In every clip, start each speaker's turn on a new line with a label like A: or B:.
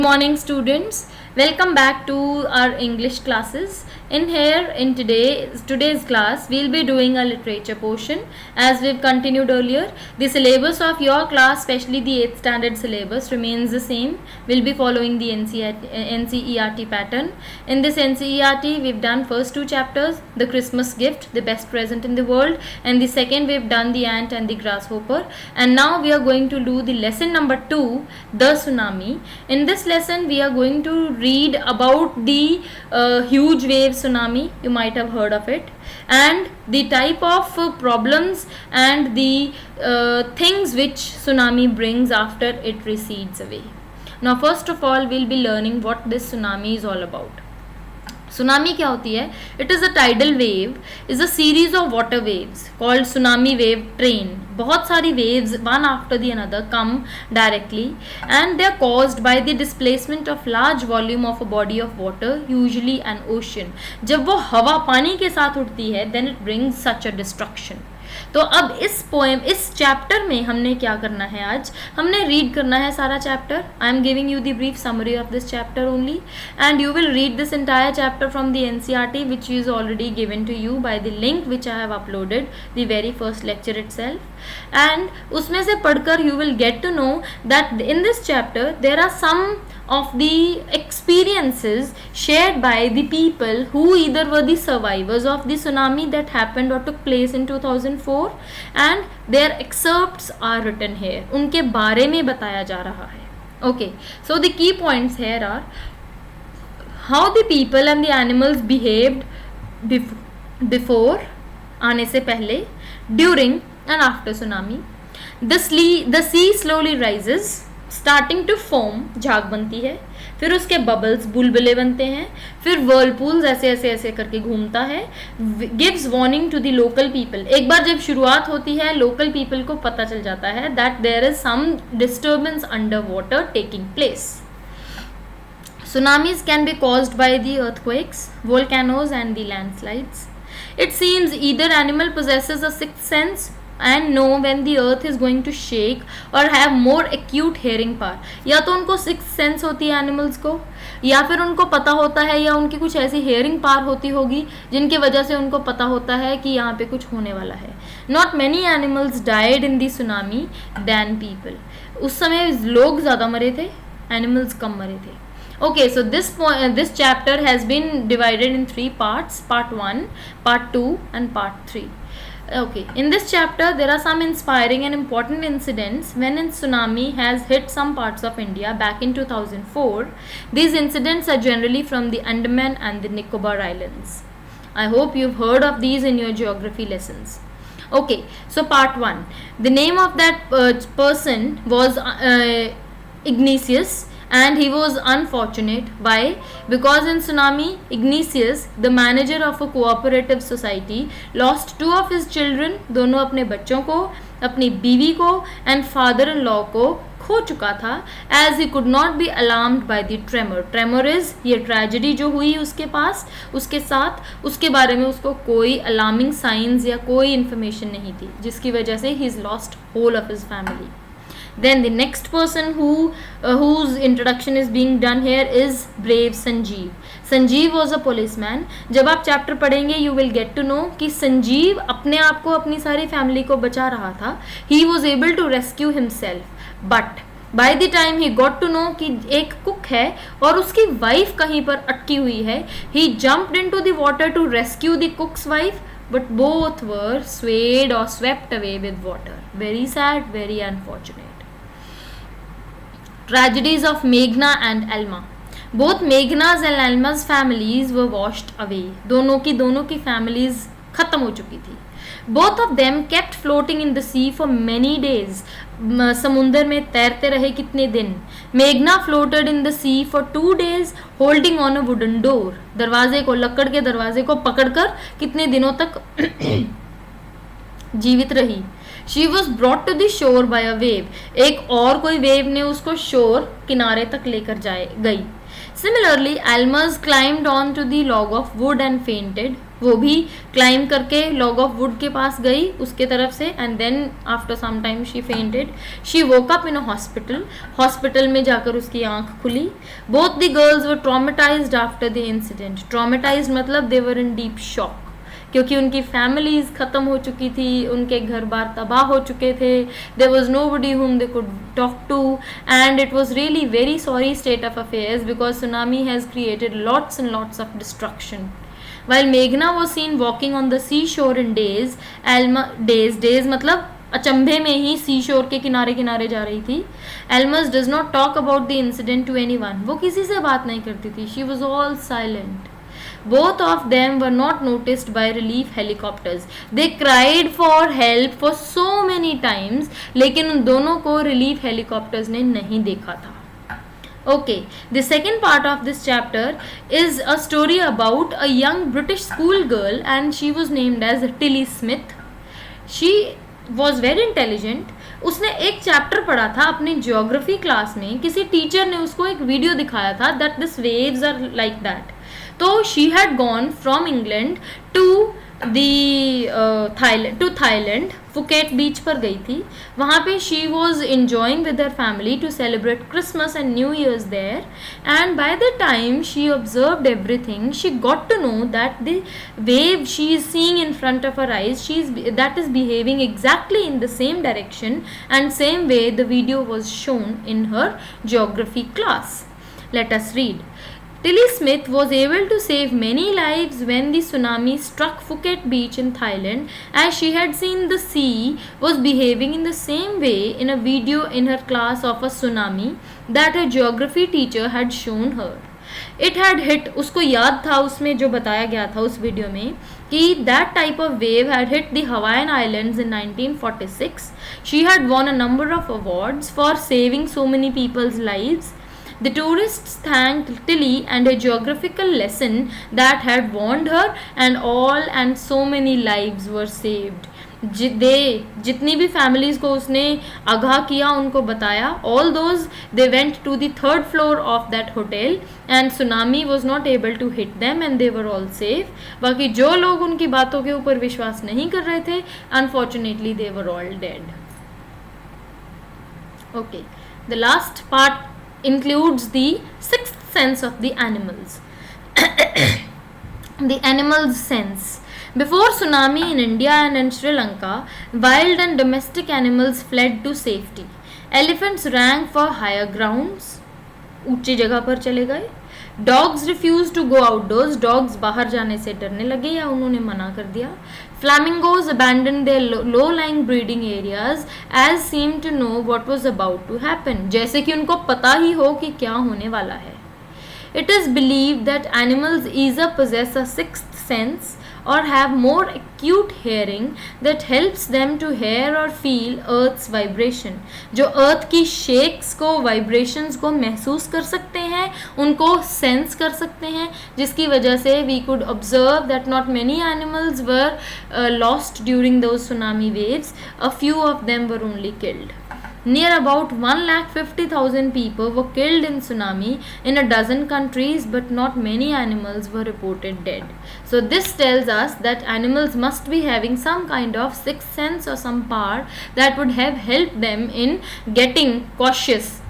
A: Morning students, welcome back to our English classes. In today's class we'll be doing a literature portion. As we've continued earlier, the syllabus of your class, especially the 8th standard syllabus, remains the same. We'll be following the NCERT pattern. In this NCERT we've done first two chapters, the Christmas gift, the best present in the world, and the second we've done the ant and the grasshopper, and now we are going to do the lesson number 2, the tsunami. In this lesson we are going to read about the huge wave tsunami. You might have heard of it, and the type of problems and the things which tsunami brings after it recedes away. Now first of all we'll be learning what this tsunami is all about. Tsunami क्या होती है? It is a tidal wave, is a series of water waves called tsunami wave train. बहुत सारी waves one after the another come directly and they are caused by the displacement of large volume of a body of water, usually an ocean. जब वो हवा पानी के साथ उठती है then it brings such a destruction. तो अब इस चैप्टर में हमने क्या करना है? आज हमने रीड करना है सारा chapter. I am giving you the brief summary of this chapter only, and you will read this entire chapter from the NCERT which is already given to you by the link which I have uploaded the very first lecture itself. And उसमें से पढ़कर you will get to know that in this chapter there are some of the experiences shared by the people who either were the survivors of the tsunami that happened or took place in 2004, and their excerpts are written here. उनके बारे में बताया जा रहा है. Okay, so the key points here are how the people and the animals behaved before, आने से पहले, during and after tsunami. The sea slowly rises, starting to foam, झाग बनती है, फिर उसके बबल्स, बुलबुले बनते हैं, फिर वर्लपूल्स ऐसे ऐसे ऐसे करके घूमता है. Gives warning to the local people. एक बार जब शुरुआत होती है लोकल पीपल को पता चल जाता है that there is some disturbance under water taking place. Tsunamis can be caused by the earthquakes, volcanoes and the landslides. It seems either animal possesses a sixth sense and know when the earth is going to shake or have more acute hearing power. या तो उनको six sense होती है animals को, या फिर उनको पता होता है, या उनकी कुछ ऐसी हेयरिंग पावर होती होगी जिनकी वजह से उनको पता होता है कि यहाँ पे कुछ होने वाला है. Not many animals died in the tsunami than people. उस समय लोग ज़्यादा मरे थे, एनिमल्स कम मरे थे. Okay, so this chapter has been divided in 3 parts, part 1, part 2 and part 3. Okay, in this chapter there are some inspiring and important incidents when a tsunami has hit some parts of India back in 2004. These incidents are generally from the Andaman and the Nicobar Islands. I hope you've heard of these in your geography lessons. Okay, so part 1. The name of that person was Ignatius, and he was unfortunate. Why? Because in tsunami, Ignatius, the manager of a cooperative society, lost 2 of his children, दोनों अपने बच्चों को, अपनी बीवी को and father-in-law को खो चुका था, as he could not be alarmed by the tremor. Tremor is ये tragedy जो हुई उसके पास, उसके साथ, उसके बारे में उसको कोई alarming signs या कोई information नहीं थी, जिसकी वजह से he's lost whole of his family. Then the next person whose introduction is being done here is brave Sanjeev. Sanjeev was a policeman. जब आप चैप्टर पढ़ेंगे you will get to know कि संजीव अपने आप को, अपनी सारी फैमिली को बचा रहा था. He was able to rescue himself, but by the time he got to know कि एक कुक है और उसकी वाइफ कहीं पर अटकी हुई है, he jumped into the water to rescue the cook's wife, but both were swayed or swept away with water. Very sad, very unfortunate. Tragedies of Meghna and Alma. Both Meghna's and Alma's families were washed away. दोनों की families खत्म हो चुकी थी. Both of them kept floating in the sea for many days. समुंदर में तैरते रहे कितने दिन. Meghna floated in the sea for 2 days holding on a wooden door. दरवाजे को, लकड़ के दरवाजे को पकड़कर कितने दिनों तक जीवित रही. She was brought to the shore by a wave, एक और कोई वेव ने उसको शोर किनारे तक लेकर जाए गई. Similarly Elmers climbed on to the log of wood and fainted, वो भी क्लाइम करके लॉग ऑफ वुड के पास गई उसके तरफ से, and then after some time she fainted. She woke up in a hospital, hospital में जाकर उसकी आंख खुली. Both the girls were traumatised after the incident. Traumatised मतलब they were in deep shock, क्योंकि उनकी फैमिलीज ख़त्म हो चुकी थी, उनके घर बार तबाह हो चुके थे. There was nobody whom they could talk to, and it was really very sorry state of affairs because tsunami has created lots and lots of destruction. While Meghna was seen walking on the seashore in daze, daze मतलब अचंभे में ही सी शोर के किनारे किनारे जा रही थी. Elmas does not talk about the incident to anyone, वो किसी से बात नहीं करती थी. She was all silent. Both of them were not noticed by relief helicopters. They cried for help for so many times, लेकिन उन दोनों को relief helicopters ने नहीं देखा था. Okay, the second part of this chapter is a story about a young British schoolgirl, and she was named as Tilly Smith. She was very intelligent. उसने एक चैप्टर पढ़ा था अपनी ज्योग्राफी क्लास में, किसी टीचर ने उसको एक वीडियो दिखाया था that this waves are like that. तो she had gone from England to Thailand, Phuket beach पर गई थी. वहाँ पे she was enjoying with her family to celebrate Christmas and New Year's there, and by the time she observed everything she got to know that the wave she is seeing in front of her eyes, that is behaving exactly in the same direction and same way the video was shown in her geography class. Let us read. Tilly Smith was able to save many lives when the tsunami struck Phuket beach in Thailand, as she had seen the sea was behaving in the same way in a video in her class of a tsunami that her geography teacher had shown her. It had hit, उसको याद था उसमें जो बताया गया था उस video में कि that type of wave had hit the Hawaiian Islands in 1946. She had won a number of awards for saving so many people's lives. The tourists thanked Tilly and a geographical lesson that had warned her, and so many lives were saved. जितनी भी families को उसने आगाह किया, उनको बताया, all those they went to the third floor of that hotel and tsunami was not able to hit them and they were all safe. बाकी जो लोग उनकी बातों के ऊपर विश्वास नहीं कर रहे थे, unfortunately they were all dead. Okay, the last part includes the sixth sense of the animals. The animals sense. Before tsunami in India and in Sri Lanka, wild and domestic animals fled to safety. Elephants ran for higher grounds, ऊंची जगह पर चले गए. Dogs refused to go outdoors. Dogs बाहर जाने से डरने लगे या उन्होंने मना कर दिया. Flamingos abandoned their low-lying breeding areas as seemed to know what was about to happen. जैसे कि उनको पता ही हो कि क्या होने वाला है. It is believed that animals either possess a sixth sense or have more acute hearing that helps them to hear or feel earth's vibration. जो earth की shakes को, vibrations को महसूस कर सकते हैं, उनको sense कर सकते हैं, जिसकी वजह से we could observe that not many animals were lost during those tsunami waves. A few of them were only killed. Near about 1,50,000 people were killed in tsunami in a dozen countries, but not many animals were reported dead. So this tells us that animals must be having some kind of sixth sense or some power that would have helped them in getting cautious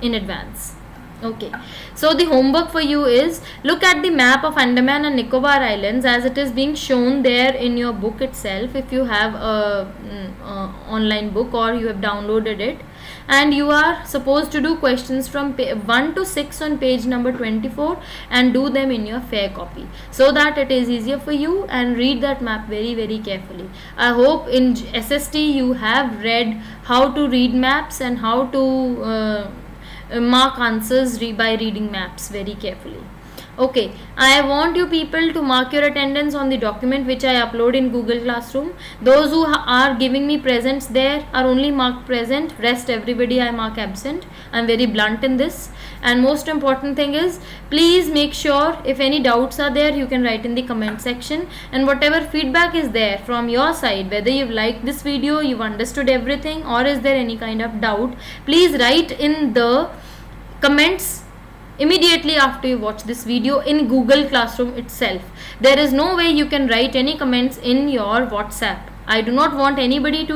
A: in advance. Okay, so the homework for you is look at the map of Andaman and Nicobar Islands as it is being shown there in your book itself, if you have a online book or you have downloaded it, and you are supposed to do questions from 1 to 6 on page number 24 and do them in your fair copy so that it is easier for you, and read that map very very carefully. I hope in SST you have read how to read maps and how to mark answers by reading maps very carefully. Okay, I want you people to mark your attendance on the document which I upload in Google Classroom. Those who are giving me presents there are only marked present. Rest everybody I mark absent. I'm very blunt in this. And most important thing is, please make sure if any doubts are there, you can write in the comment section. And whatever feedback is there from your side, whether you've liked this video, you've understood everything, or is there any kind of doubt, please write in the comments immediately after you watch this video in Google Classroom itself. There is no way you can write any comments in your WhatsApp. I do not want anybody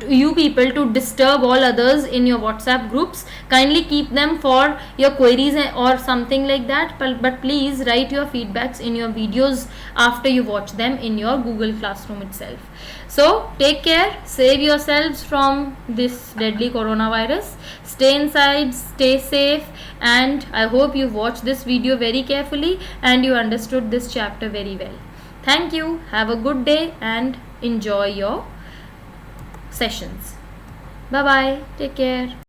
A: you people to disturb all others in your WhatsApp groups. Kindly keep them for your queries or something like that, but please write your feedbacks in your videos after you watch them in your Google Classroom itself. So take care, save yourselves from this deadly coronavirus, stay inside, stay safe, and I hope you watched this video very carefully and you understood this chapter very well. Thank you, have a good day and enjoy your sessions. Bye bye, take care.